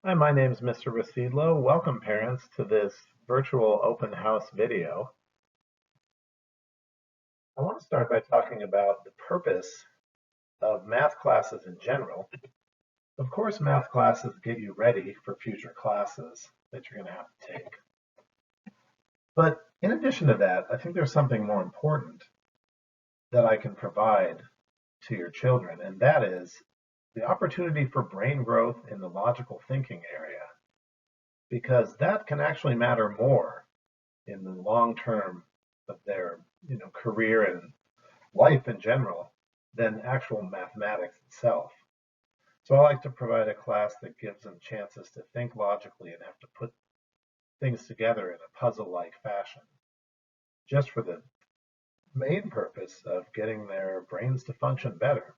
Hi, my name is Mr. Racidlo. Welcome, parents, to this virtual open house video. I want to start by talking about the purpose of math classes in general. Of course, math classes get you ready for future classes that you're going to have to take. But in addition to that, I think there's something more important that I can provide to your children, and that is the opportunity for brain growth in the logical thinking area, because that can actually matter more in the long term of their career and life in general than actual mathematics itself. So I like to provide a class that gives them chances to think logically and have to put things together in a puzzle-like fashion, just for the main purpose of getting their brains to function better.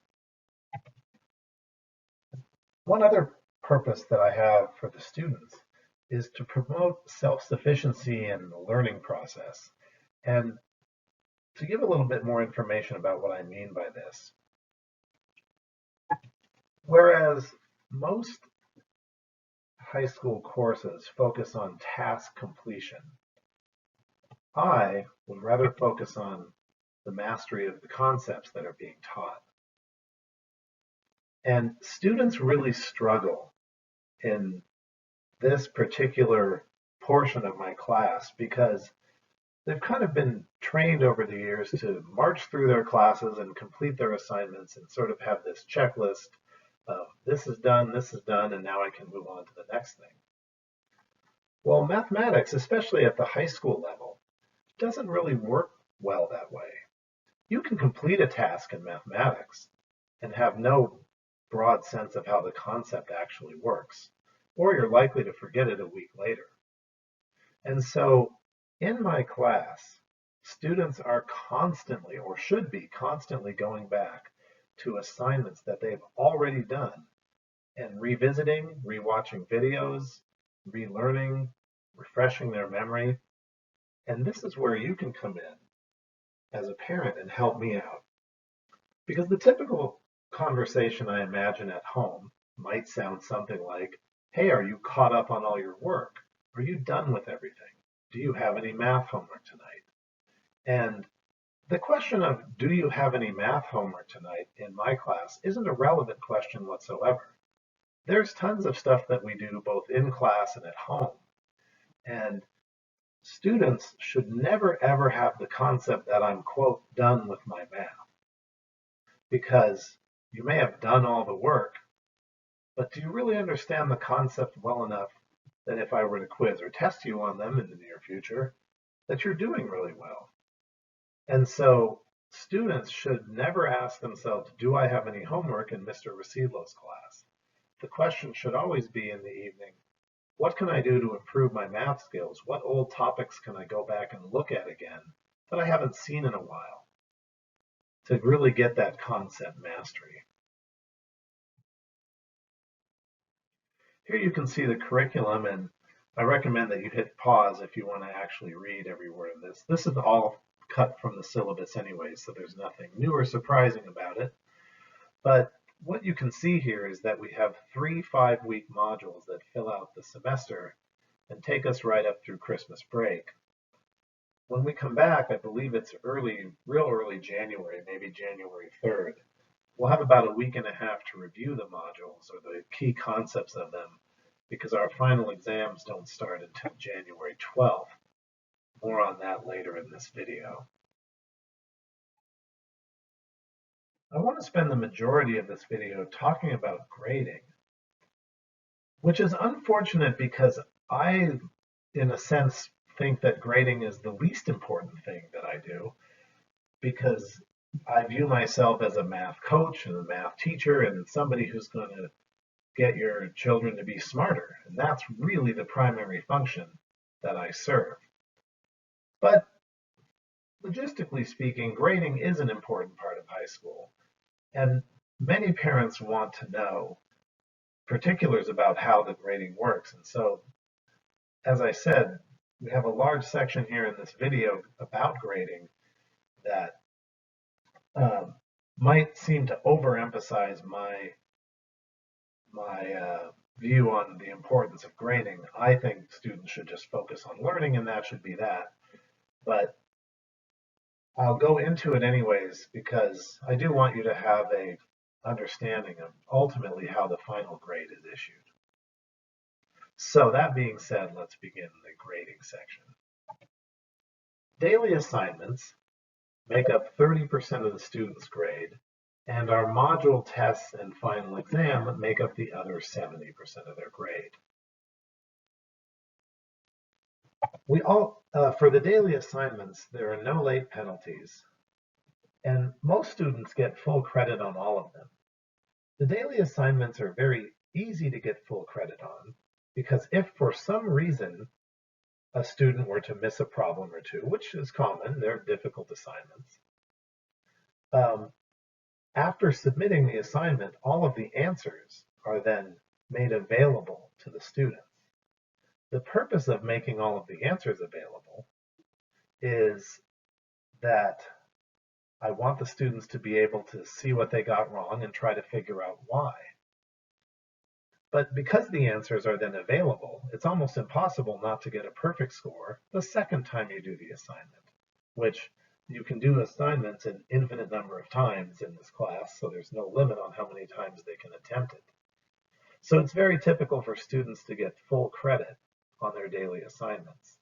One other purpose that I have for the students is to promote self-sufficiency in the learning process. And to give a little bit more information about what I mean by this, whereas most high school courses focus on task completion, I would rather focus on the mastery of the concepts that are being taught. And students really struggle in this particular portion of my class because they've kind of been trained over the years to march through their classes and complete their assignments and sort of have this checklist of this is done, and now I can move on to the next thing. Well, mathematics, especially at the high school level, doesn't really work well that way. You can complete a task in mathematics and have no broad sense of how the concept actually works, or you're likely to forget it a week later. And so in my class, students are constantly, or should be constantly, going back to assignments that they've already done and revisiting, rewatching videos, relearning, refreshing their memory. And this is where you can come in as a parent and help me out. Because the typical conversation I imagine at home might sound something like, hey, are you caught up on all your work? Are you done with everything? Do you have any math homework tonight? And the question of do you have any math homework tonight in my class isn't a relevant question whatsoever. There's tons of stuff that we do both in class and at home. And students should never ever have the concept that I'm, quote, done with my math. Because you may have done all the work, but do you really understand the concept well enough that if I were to quiz or test you on them in the near future, that you're doing really well? And so students should never ask themselves, do I have any homework in Mr. Racidlo's class? The question should always be in the evening, what can I do to improve my math skills? What old topics can I go back and look at again that I haven't seen in a while to really get that concept mastery? Here you can see the curriculum, and I recommend that you hit pause if you want to actually read every word of this. This is all cut from the syllabus anyway, so there's nothing new or surprising about it. But what you can see here is that we have 3 5-week modules that fill out the semester and take us right up through Christmas break. When we come back, I believe it's real early January, maybe January 3rd, we'll have about a week and a half to review the modules or the key concepts of them because our final exams don't start until January 12th. More on that later in this video. I want to spend the majority of this video talking about grading, which is unfortunate because I, in a sense, think that grading is the least important thing that I do because I view myself as a math coach and a math teacher and somebody who's going to get your children to be smarter. And that's really the primary function that I serve. But logistically speaking, grading is an important part of high school. And many parents want to know particulars about how the grading works. And so, as I said, we have a large section here in this video about grading that might seem to overemphasize my view on the importance of grading. I think students should just focus on learning, and that should be that. But I'll go into it anyways because I do want you to have a understanding of ultimately how the final grade is issued. So that being said, let's begin the grading section. Daily assignments make up 30% of the student's grade, and our module tests and final exam make up the other 70% of their grade. For the daily assignments, there are no late penalties, and most students get full credit on all of them. The daily assignments are very easy to get full credit on, because if for some reason a student were to miss a problem or two, which is common, they're difficult assignments, after submitting the assignment, all of the answers are then made available to the students. The purpose of making all of the answers available is that I want the students to be able to see what they got wrong and try to figure out why. But because the answers are then available, it's almost impossible not to get a perfect score the second time you do the assignment, which you can do assignments an infinite number of times in this class, so there's no limit on how many times they can attempt it. So it's very typical for students to get full credit on their daily assignments,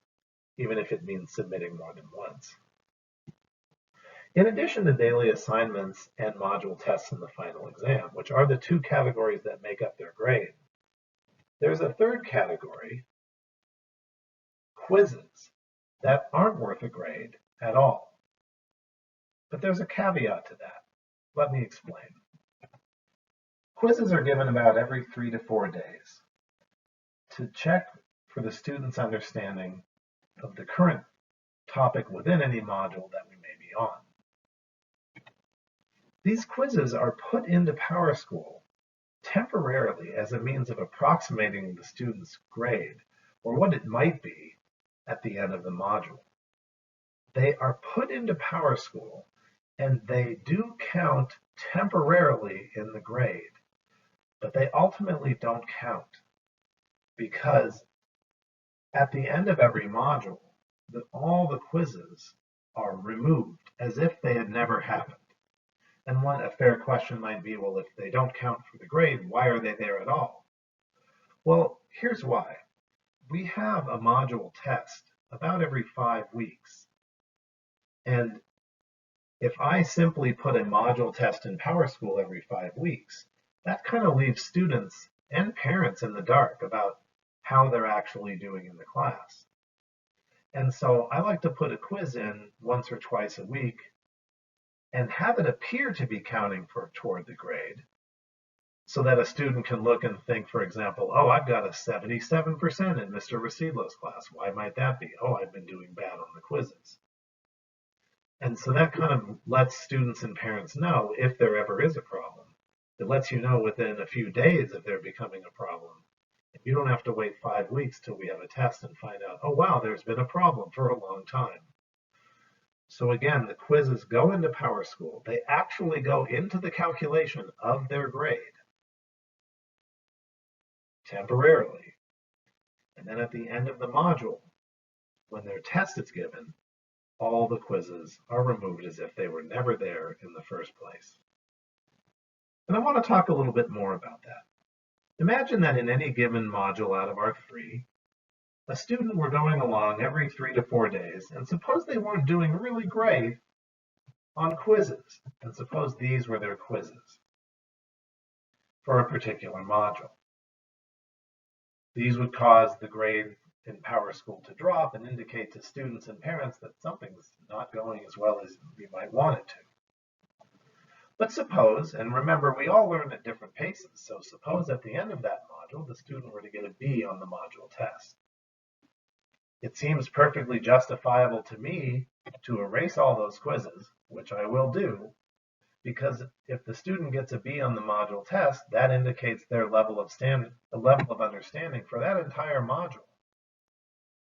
even if it means submitting more than once. In addition to daily assignments and module tests in the final exam, which are the two categories that make up their grade, there's a third category, quizzes, that aren't worth a grade at all. But there's a caveat to that. Let me explain. Quizzes are given about every 3 to 4 days to check for the student's understanding of the current topic within any module that we may be on. These quizzes are put into PowerSchool temporarily as a means of approximating the student's grade, or what it might be at the end of the module. They are put into PowerSchool and they do count temporarily in the grade, but they ultimately don't count because at the end of every module, all the quizzes are removed as if they had never happened. And a fair question might be, well, if they don't count for the grade, why are they there at all? Well, here's why. We have a module test about every 5 weeks. And if I simply put a module test in PowerSchool every 5 weeks, that kind of leaves students and parents in the dark about how they're actually doing in the class. And so I like to put a quiz in once or twice a week and have it appear to be counting toward the grade so that a student can look and think, for example, oh, I've got a 77% in Mr. Racidlo's class. Why might that be? Oh, I've been doing bad on the quizzes. And so that kind of lets students and parents know if there ever is a problem. It lets you know within a few days if they're becoming a problem. And you don't have to wait 5 weeks till we have a test and find out, oh, wow, there's been a problem for a long time. So again, the quizzes go into PowerSchool. They actually go into the calculation of their grade temporarily. And then at the end of the module, when their test is given, all the quizzes are removed as if they were never there in the first place. And I want to talk a little bit more about that. Imagine that in any given module out of our 3, a student were going along every 3 to 4 days, and suppose they weren't doing really great on quizzes, and suppose these were their quizzes for a particular module. These would cause the grade in PowerSchool to drop and indicate to students and parents that something's not going as well as we might want it to. But suppose, and remember, we all learn at different paces, so suppose at the end of that module, the student were to get a B on the module test. It seems perfectly justifiable to me to erase all those quizzes, which I will do, because if the student gets a B on the module test, that indicates their level of understanding for that entire module.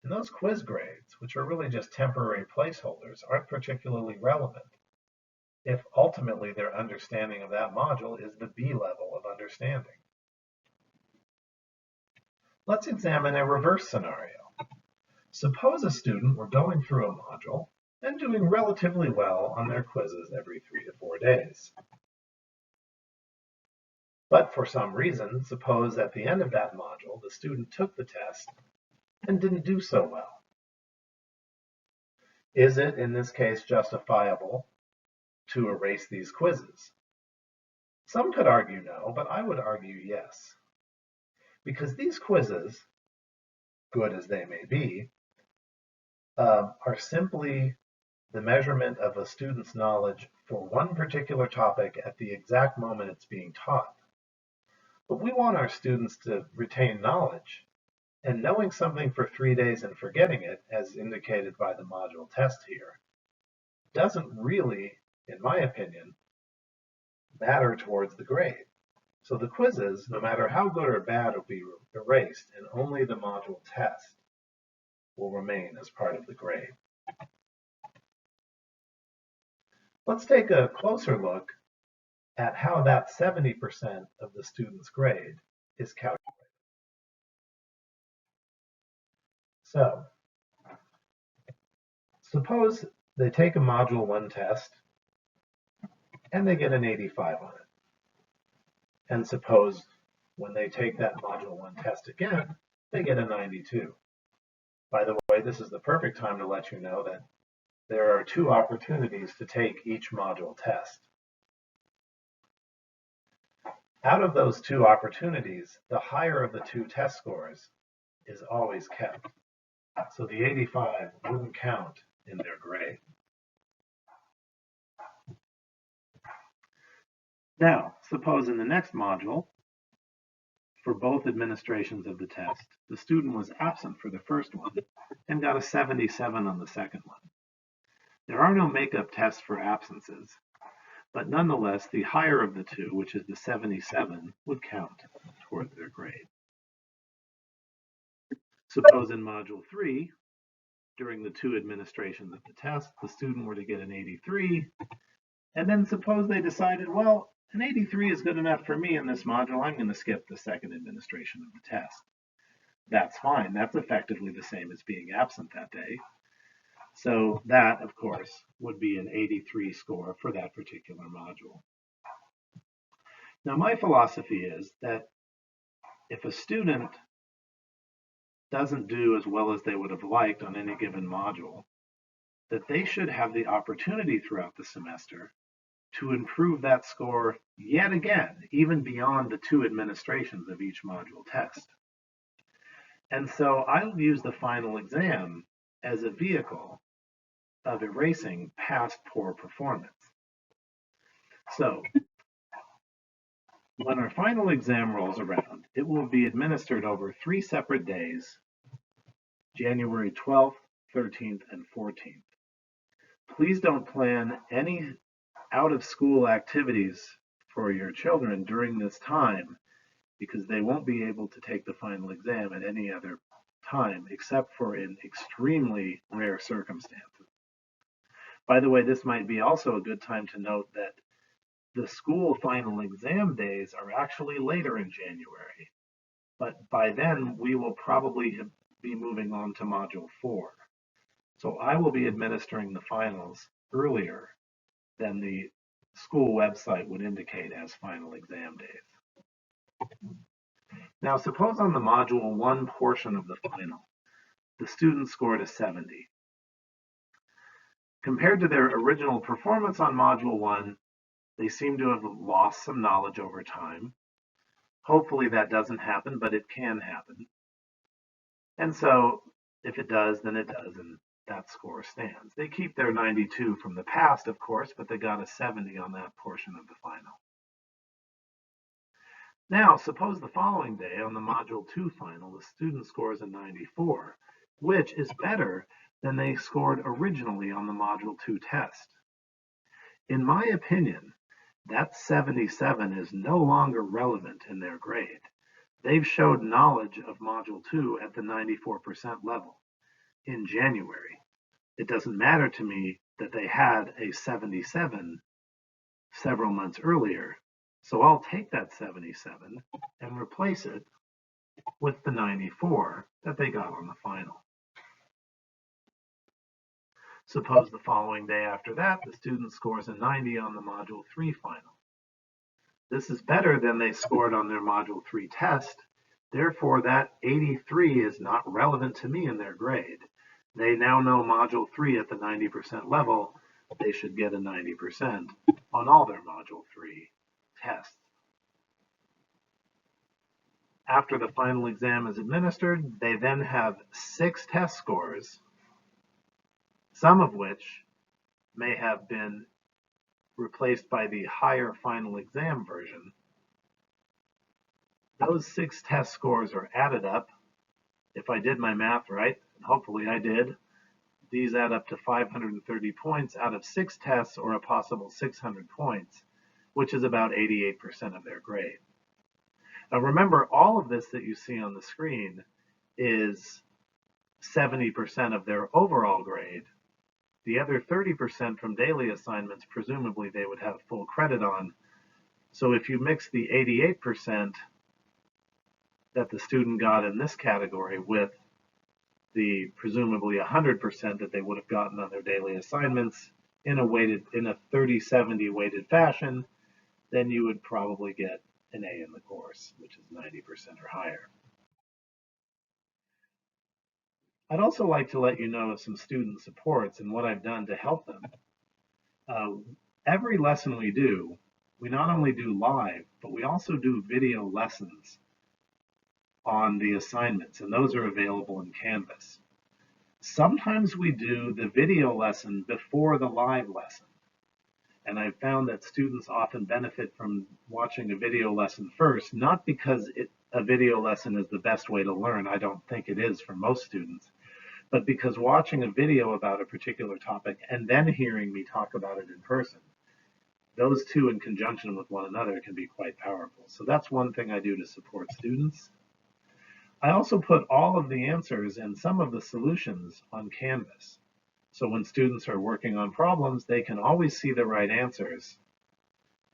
And those quiz grades, which are really just temporary placeholders, aren't particularly relevant if ultimately their understanding of that module is the B level of understanding. Let's examine a reverse scenario. Suppose a student were going through a module and doing relatively well on their quizzes every 3 to 4 days. But for some reason, suppose at the end of that module, the student took the test and didn't do so well. Is it, in this case, justifiable to erase these quizzes? Some could argue no, but I would argue yes. Because these quizzes, good as they may be, are simply the measurement of a student's knowledge for one particular topic at the exact moment it's being taught. But we want our students to retain knowledge, and knowing something for 3 days and forgetting it, as indicated by the module test here, doesn't really, in my opinion, matter towards the grade. So the quizzes, no matter how good or bad, will be erased, and only the module test will remain as part of the grade. Let's take a closer look at how that 70% of the student's grade is calculated. So, suppose they take a Module 1 test and they get an 85 on it. And suppose when they take that Module 1 test again, they get a 92. By the way, this is the perfect time to let you know that there are 2 opportunities to take each module test. Out of those 2 opportunities, the higher of the 2 test scores is always kept. So the 85 wouldn't count in their grade. Now, suppose in the next module, for both administrations of the test, the student was absent for the first one and got a 77 on the second one. There are no makeup tests for absences, but nonetheless, the higher of the 2, which is the 77, would count toward their grade. Suppose in Module 3, during the 2 administrations of the test, the student were to get an 83, and then suppose they decided, well, an 83 is good enough for me in this module, I'm going to skip the second administration of the test. That's fine. That's effectively the same as being absent that day. So that, of course, would be an 83 score for that particular module. Now, my philosophy is that if a student doesn't do as well as they would have liked on any given module, that they should have the opportunity throughout the semester to improve that score yet again, even beyond the 2 administrations of each module test. And so I'll use the final exam as a vehicle of erasing past poor performance. So when our final exam rolls around, it will be administered over 3 separate days, January 12th, 13th, and 14th. Please don't plan any out-of-school activities for your children during this time, because they won't be able to take the final exam at any other time except for in extremely rare circumstances. By the way, this might be also a good time to note that the school final exam days are actually later in January, but by then we will probably be moving on to Module 4. So I will be administering the finals earlier than the school website would indicate as final exam days. Now, suppose on the Module 1 portion of the final, the student scored a 70. Compared to their original performance on Module 1, they seem to have lost some knowledge over time. Hopefully that doesn't happen, but it can happen. And so if it does, then it does, and that score stands. They keep their 92 from the past, of course, but they got a 70 on that portion of the final. Now, suppose the following day on the Module 2 final, the student scores a 94, which is better than they scored originally on the Module 2 test. In my opinion, that 77 is no longer relevant in their grade. They've showed knowledge of Module 2 at the 94% level in January. It doesn't matter to me that they had a 77 several months earlier. So I'll take that 77 and replace it with the 94 that they got on the final. Suppose the following day after that, the student scores a 90 on the Module 3 final. This is better than they scored on their Module 3 test. Therefore, that 83 is not relevant to me in their grade. They now know Module 3 at the 90% level. They should get a 90% on all their Module 3 tests. After the final exam is administered, they then have 6 test scores, some of which may have been replaced by the higher final exam version. Those 6 test scores are added up. If I did my math right, and hopefully I did, these add up to 530 points out of 6 tests, or a possible 600 points, which is about 88% of their grade. Now remember, all of this that you see on the screen is 70% of their overall grade. The other 30% from daily assignments, presumably they would have full credit on. So if you mix the 88% that the student got in this category with the presumably 100% that they would have gotten on their daily assignments in a 30-70 weighted fashion, then you would probably get an A in the course, which is 90% or higher. I'd also like to let you know of some student supports and what I've done to help them. Every lesson we do, we not only do live, but we also do video lessons on the assignments, and those are available in Canvas. Sometimes we do the video lesson before the live lesson. And I've found that students often benefit from watching a video lesson first, not because a video lesson is the best way to learn. I don't think it is for most students, but because watching a video about a particular topic and then hearing me talk about it in person, those two in conjunction with one another can be quite powerful. So that's one thing I do to support students. I also put all of the answers and some of the solutions on Canvas. So when students are working on problems, they can always see the right answers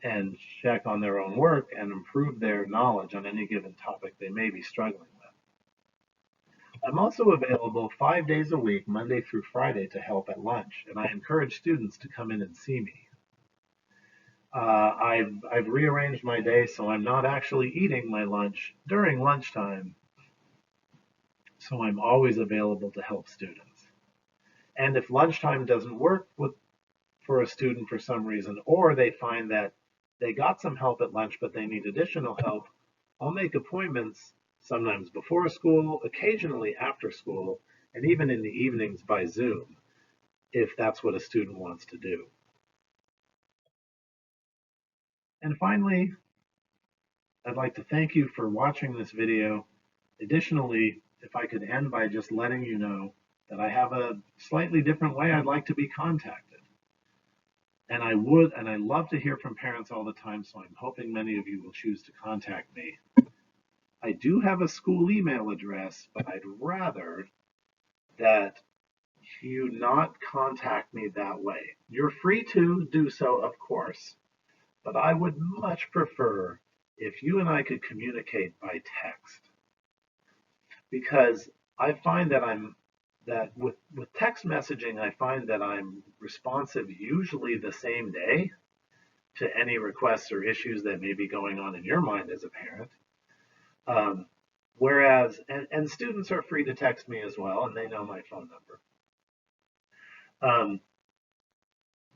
and check on their own work and improve their knowledge on any given topic they may be struggling with. I'm also available 5 days a week, Monday through Friday, to help at lunch, and I encourage students to come in and see me. I've rearranged my day so I'm not actually eating my lunch during lunchtime, so I'm always available to help students. And if lunchtime doesn't work for a student for some reason, or they find that they got some help at lunch but they need additional help, I'll make appointments sometimes before school, occasionally after school, and even in the evenings by Zoom, if that's what a student wants to do. And finally, I'd like to thank you for watching this video. Additionally, if I could end by just letting you know that I have a slightly different way I'd like to be contacted. And I love to hear from parents all the time, so I'm hoping many of you will choose to contact me. I do have a school email address, but I'd rather that you not contact me that way. You're free to do so, of course, but I would much prefer if you and I could communicate by text. Because I find that with text messaging, I find that I'm responsive usually the same day to any requests or issues that may be going on in your mind as a parent. Whereas, and students are free to text me as well, and they know my phone number.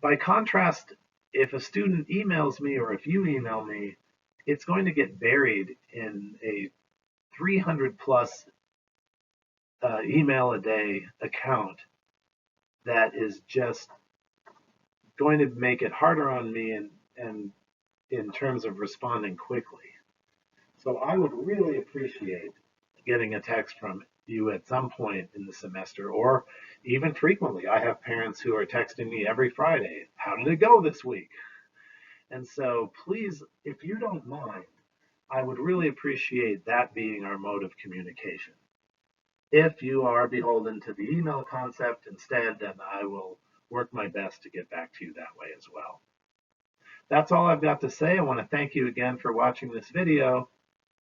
By contrast, if a student emails me or if you email me, it's going to get buried in a 300 plus email a day account that is just going to make it harder on me and in terms of responding quickly. So I would really appreciate getting a text from you at some point in the semester, or even frequently. I have parents who are texting me every Friday, how did it go this week? And so please, if you don't mind, I would really appreciate that being our mode of communication. If you are beholden to the email concept instead, then I will work my best to get back to you that way as well. That's all I've got to say. I want to thank you again for watching this video,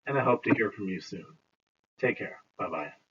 and I hope to hear from you soon. Take care. Bye-bye.